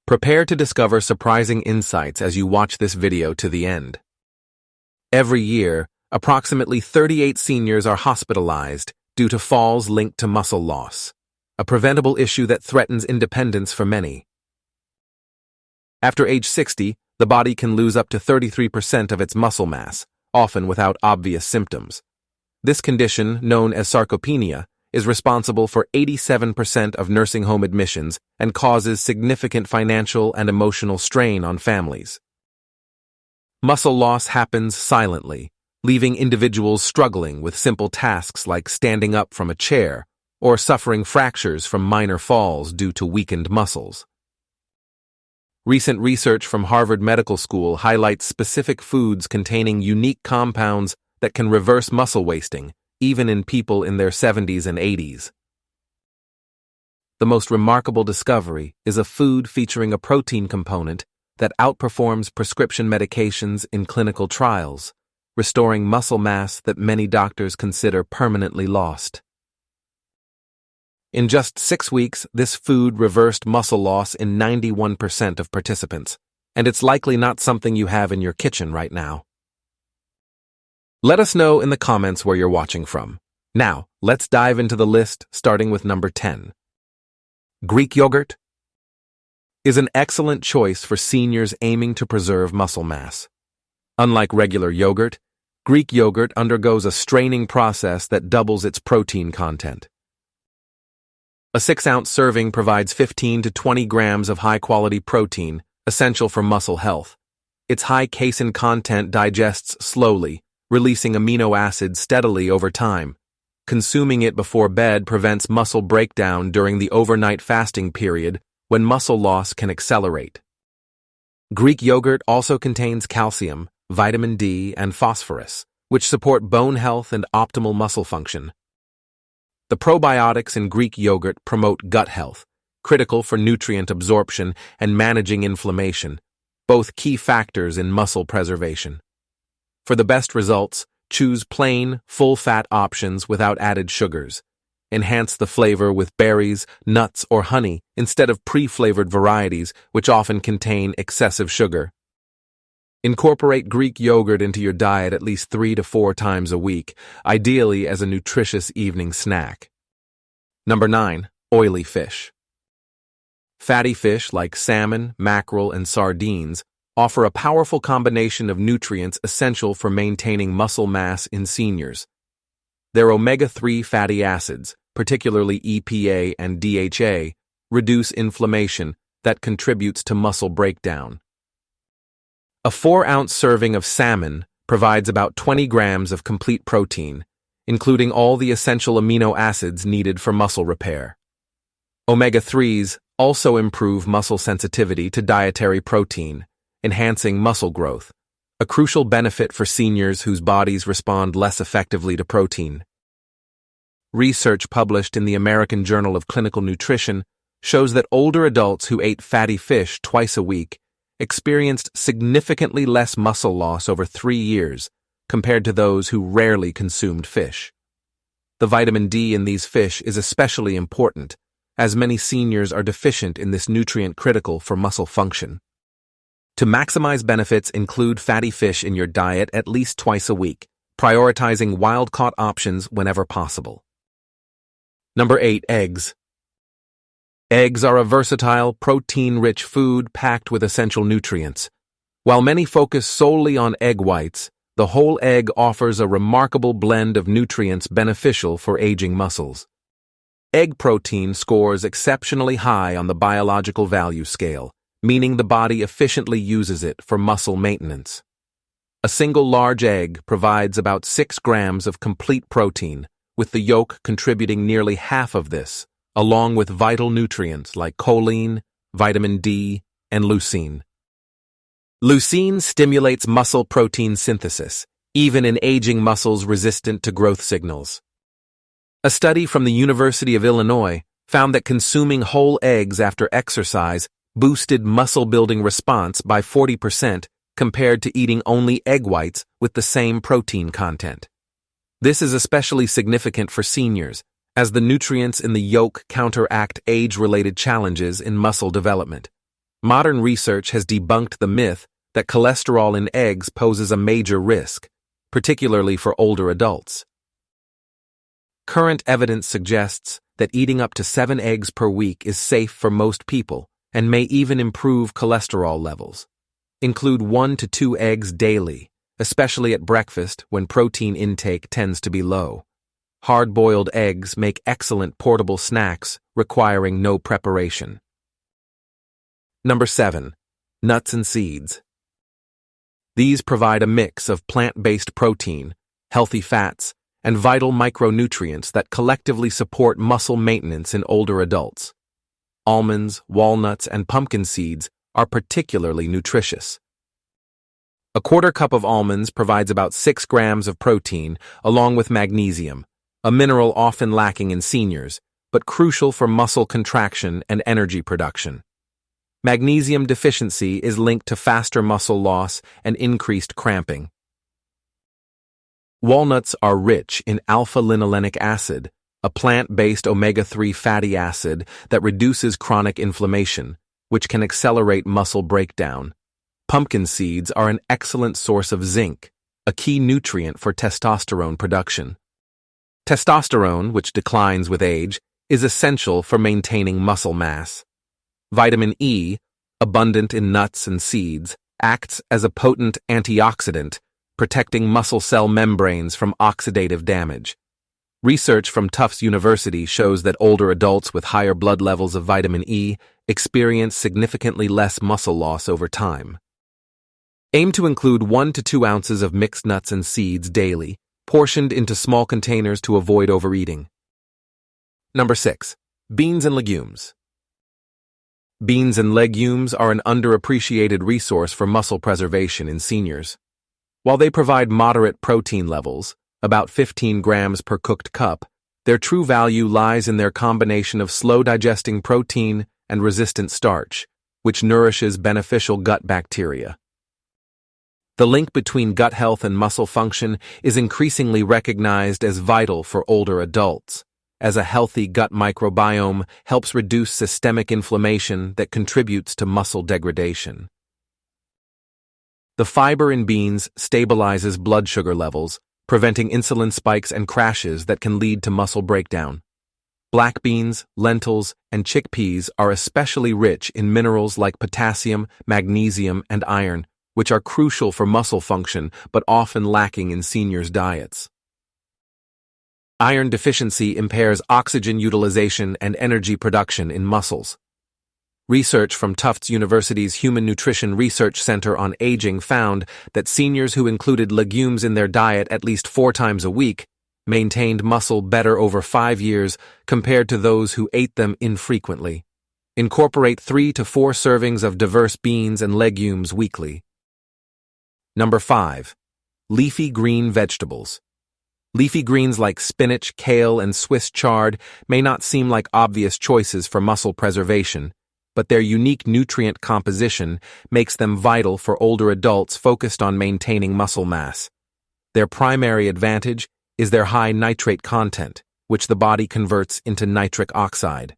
Prepare to discover surprising insights as you watch this video to the end. Every year, approximately 38 seniors are hospitalized due to falls linked to muscle loss, a preventable issue that threatens independence for many. After age 60, the body can lose up to 33% of its muscle mass, often without obvious symptoms. This condition, known as sarcopenia, is responsible for 87% of nursing home admissions and causes significant financial and emotional strain on families. Muscle loss happens silently, leaving individuals struggling with simple tasks like standing up from a chair or suffering fractures from minor falls due to weakened muscles. Recent research from Harvard Medical School highlights specific foods containing unique compounds that can reverse muscle wasting, even in people in their 70s and 80s. The most remarkable discovery is a food featuring a protein component that outperforms prescription medications in clinical trials, restoring muscle mass that many doctors consider permanently lost. In just 6 weeks, this food reversed muscle loss in 91% of participants, and it's likely not something you have in your kitchen right now. Let us know in the comments where you're watching from. Now, let's dive into the list, starting with number 10. Greek yogurt is an excellent choice for seniors aiming to preserve muscle mass. Unlike regular yogurt, Greek yogurt undergoes a straining process that doubles its protein content. A 6-ounce serving provides 15 to 20 grams of high-quality protein, essential for muscle health. Its high casein content digests slowly, releasing amino acids steadily over time. Consuming it before bed prevents muscle breakdown during the overnight fasting period when muscle loss can accelerate. Greek yogurt also contains calcium, vitamin D, and phosphorus, which support bone health and optimal muscle function. The probiotics in Greek yogurt promote gut health, critical for nutrient absorption and managing inflammation, both key factors in muscle preservation. For the best results, choose plain, full-fat options without added sugars. Enhance the flavor with berries, nuts, or honey instead of pre-flavored varieties, which often contain excessive sugar. Incorporate Greek yogurt into your diet at least 3 to 4 times a week, ideally as a nutritious evening snack. Number 9. Oily fish. Fatty fish like salmon, mackerel, and sardines offer a powerful combination of nutrients essential for maintaining muscle mass in seniors. Their omega-3 fatty acids, particularly EPA and DHA, reduce inflammation that contributes to muscle breakdown. A 4-ounce serving of salmon provides about 20 grams of complete protein, including all the essential amino acids needed for muscle repair. Omega-3s also improve muscle sensitivity to dietary protein, enhancing muscle growth, a crucial benefit for seniors whose bodies respond less effectively to protein. Research published in the American Journal of Clinical Nutrition shows that older adults who ate fatty fish twice a week experienced significantly less muscle loss over 3 years compared to those who rarely consumed fish. The vitamin D in these fish is especially important, as many seniors are deficient in this nutrient critical for muscle function. To maximize benefits, include fatty fish in your diet at least twice a week, prioritizing wild-caught options whenever possible. Number 8. Eggs. Eggs are a versatile, protein-rich food packed with essential nutrients. While many focus solely on egg whites, the whole egg offers a remarkable blend of nutrients beneficial for aging muscles. Egg protein scores exceptionally high on the biological value scale, meaning the body efficiently uses it for muscle maintenance. A single large egg provides about 6 grams of complete protein, with the yolk contributing nearly half of this, along with vital nutrients like choline, vitamin D, and leucine. Leucine stimulates muscle protein synthesis, even in aging muscles resistant to growth signals. A study from the University of Illinois found that consuming whole eggs after exercise boosted muscle-building response by 40% compared to eating only egg whites with the same protein content. This is especially significant for seniors, as the nutrients in the yolk counteract age-related challenges in muscle development. Modern research has debunked the myth that cholesterol in eggs poses a major risk, particularly for older adults. Current evidence suggests that eating up to 7 eggs per week is safe for most people and may even improve cholesterol levels. Include 1 to 2 eggs daily, especially at breakfast when protein intake tends to be low. Hard-boiled eggs make excellent portable snacks requiring no preparation. Number 7. Nuts and seeds. These provide a mix of plant-based protein, healthy fats, and vital micronutrients that collectively support muscle maintenance in older adults. Almonds, walnuts, and pumpkin seeds are particularly nutritious. A quarter cup of almonds provides about 6 grams of protein, along with magnesium, a mineral often lacking in seniors, but crucial for muscle contraction and energy production. Magnesium deficiency is linked to faster muscle loss and increased cramping. Walnuts are rich in alpha-linolenic acid, a plant-based omega-3 fatty acid that reduces chronic inflammation, which can accelerate muscle breakdown. Pumpkin seeds are an excellent source of zinc, a key nutrient for testosterone production. Testosterone, which declines with age, is essential for maintaining muscle mass. Vitamin E, abundant in nuts and seeds, acts as a potent antioxidant, protecting muscle cell membranes from oxidative damage. Research from Tufts University shows that older adults with higher blood levels of vitamin E experience significantly less muscle loss over time. Aim to include 1 to 2 ounces of mixed nuts and seeds daily, portioned into small containers to avoid overeating. Number 6. Beans and legumes. Beans and legumes are an underappreciated resource for muscle preservation in seniors. While they provide moderate protein levels, about 15 grams per cooked cup, their true value lies in their combination of slow-digesting protein and resistant starch, which nourishes beneficial gut bacteria. The link between gut health and muscle function is increasingly recognized as vital for older adults, as a healthy gut microbiome helps reduce systemic inflammation that contributes to muscle degradation. The fiber in beans stabilizes blood sugar levels, preventing insulin spikes and crashes that can lead to muscle breakdown. Black beans, lentils, and chickpeas are especially rich in minerals like potassium, magnesium, and iron, which are crucial for muscle function but often lacking in seniors' diets. Iron deficiency impairs oxygen utilization and energy production in muscles. Research from Tufts University's Human Nutrition Research Center on Aging found that seniors who included legumes in their diet at least 4 times a week maintained muscle better over 5 years compared to those who ate them infrequently. Incorporate 3 to 4 servings of diverse beans and legumes weekly. Number 5. Leafy green vegetables. Leafy greens like spinach, kale, and Swiss chard may not seem like obvious choices for muscle preservation, but their unique nutrient composition makes them vital for older adults focused on maintaining muscle mass. Their primary advantage is their high nitrate content, which the body converts into nitric oxide.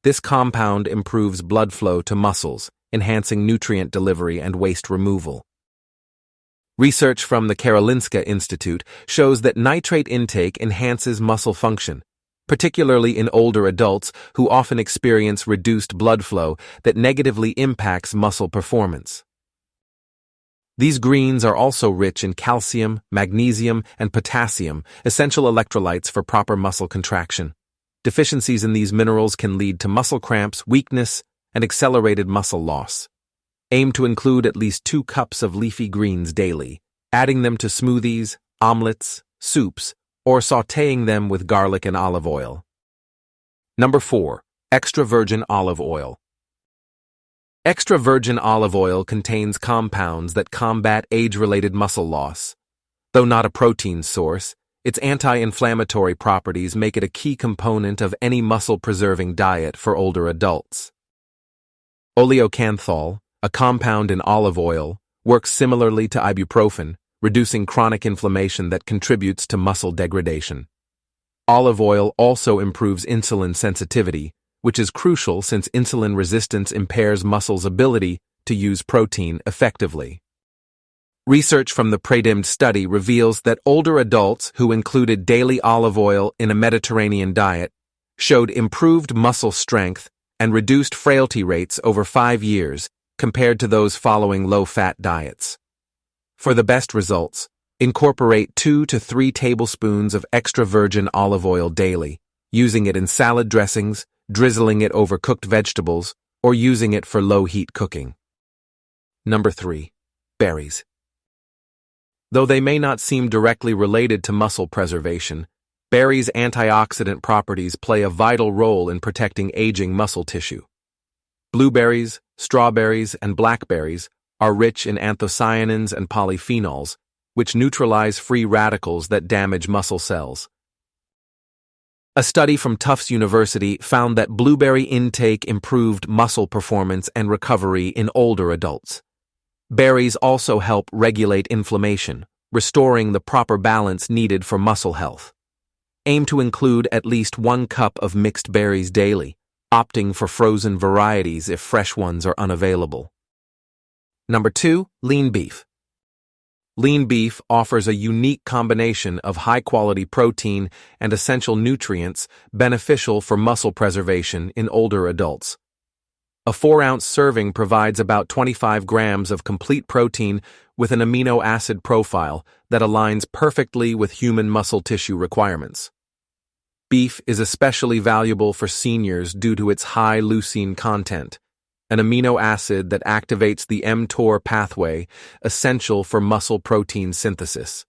This compound improves blood flow to muscles, enhancing nutrient delivery and waste removal. Research from the Karolinska Institute shows that nitrate intake enhances muscle function, particularly in older adults who often experience reduced blood flow that negatively impacts muscle performance. These greens are also rich in calcium, magnesium, and potassium, essential electrolytes for proper muscle contraction. Deficiencies in these minerals can lead to muscle cramps, weakness, and accelerated muscle loss. Aim to include at least 2 cups of leafy greens daily, adding them to smoothies, omelets, soups, or sautéing them with garlic and olive oil. Number 4. Extra virgin olive oil. Extra virgin olive oil contains compounds that combat age-related muscle loss. Though not a protein source, its anti-inflammatory properties make it a key component of any muscle-preserving diet for older adults. Oleocanthal, a compound in olive oil, works similarly to ibuprofen, reducing chronic inflammation that contributes to muscle degradation. Olive oil also improves insulin sensitivity, which is crucial since insulin resistance impairs muscles' ability to use protein effectively. Research from the PREDIMD study reveals that older adults who included daily olive oil in a Mediterranean diet showed improved muscle strength and reduced frailty rates over 5 years compared to those following low-fat diets. For the best results, incorporate 2 to 3 tablespoons of extra virgin olive oil daily, using it in salad dressings, drizzling it over cooked vegetables, or using it for low-heat cooking. Number 3. Berries. Though they may not seem directly related to muscle preservation, berries' antioxidant properties play a vital role in protecting aging muscle tissue. Blueberries, strawberries, and blackberries are rich in anthocyanins and polyphenols, which neutralize free radicals that damage muscle cells. A study from Tufts University found that blueberry intake improved muscle performance and recovery in older adults. Berries also help regulate inflammation, restoring the proper balance needed for muscle health. Aim to include at least 1 cup of mixed berries daily, opting for frozen varieties if fresh ones are unavailable. Number 2. Lean beef. Lean beef offers a unique combination of high-quality protein and essential nutrients beneficial for muscle preservation in older adults. A 4-ounce serving provides about 25 grams of complete protein with an amino acid profile that aligns perfectly with human muscle tissue requirements. Beef is especially valuable for seniors due to its high leucine content, an amino acid that activates the mTOR pathway essential for muscle protein synthesis.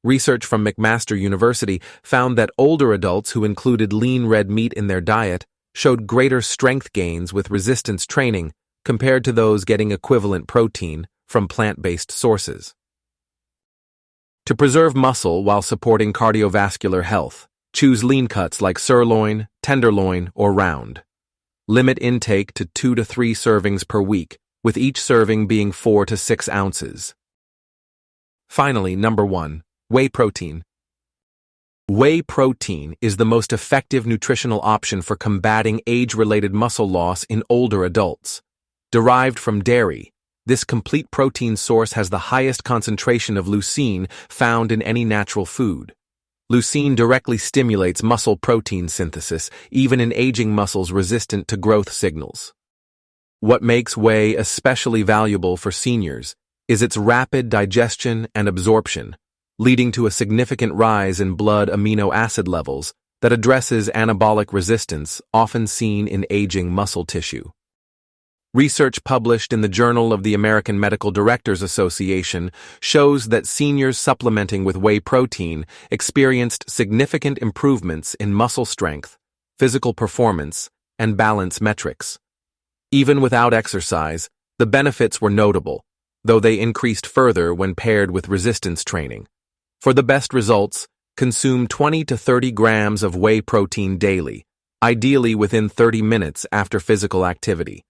Research from McMaster University found that older adults who included lean red meat in their diet showed greater strength gains with resistance training compared to those getting equivalent protein from plant-based sources. To preserve muscle while supporting cardiovascular health, choose lean cuts like sirloin, tenderloin, or round. Limit intake to 2 to 3 servings per week, with each serving being 4 to 6 ounces. Finally, number 1, whey protein. Whey protein is the most effective nutritional option for combating age-related muscle loss in older adults. Derived from dairy, this complete protein source has the highest concentration of leucine found in any natural food. Leucine directly stimulates muscle protein synthesis, even in aging muscles resistant to growth signals. What makes whey especially valuable for seniors is its rapid digestion and absorption, leading to a significant rise in blood amino acid levels that addresses anabolic resistance often seen in aging muscle tissue. Research published in the Journal of the American Medical Directors Association shows that seniors supplementing with whey protein experienced significant improvements in muscle strength, physical performance, and balance metrics. Even without exercise, the benefits were notable, though they increased further when paired with resistance training. For the best results, consume 20 to 30 grams of whey protein daily, ideally within 30 minutes after physical activity.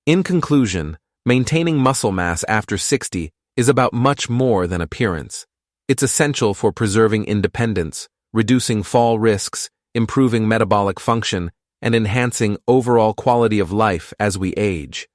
In conclusion, maintaining muscle mass after 60 is about much more than appearance. It's essential for preserving independence, reducing fall risks, improving metabolic function, and enhancing overall quality of life as we age.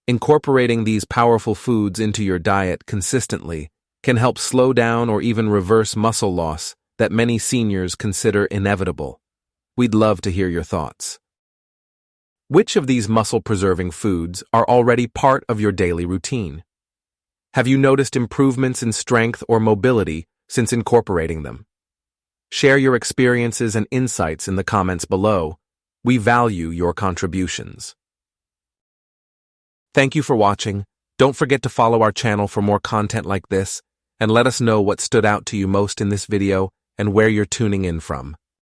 Incorporating these powerful foods into your diet consistently can help slow down or even reverse muscle loss that many seniors consider inevitable. We'd love to hear your thoughts. Which of these muscle-preserving foods are already part of your daily routine? Have you noticed improvements in strength or mobility since incorporating them? Share your experiences and insights in the comments below. We value your contributions. Thank you for watching. Don't forget to follow our channel for more content like this, and let us know what stood out to you most in this video and where you're tuning in from.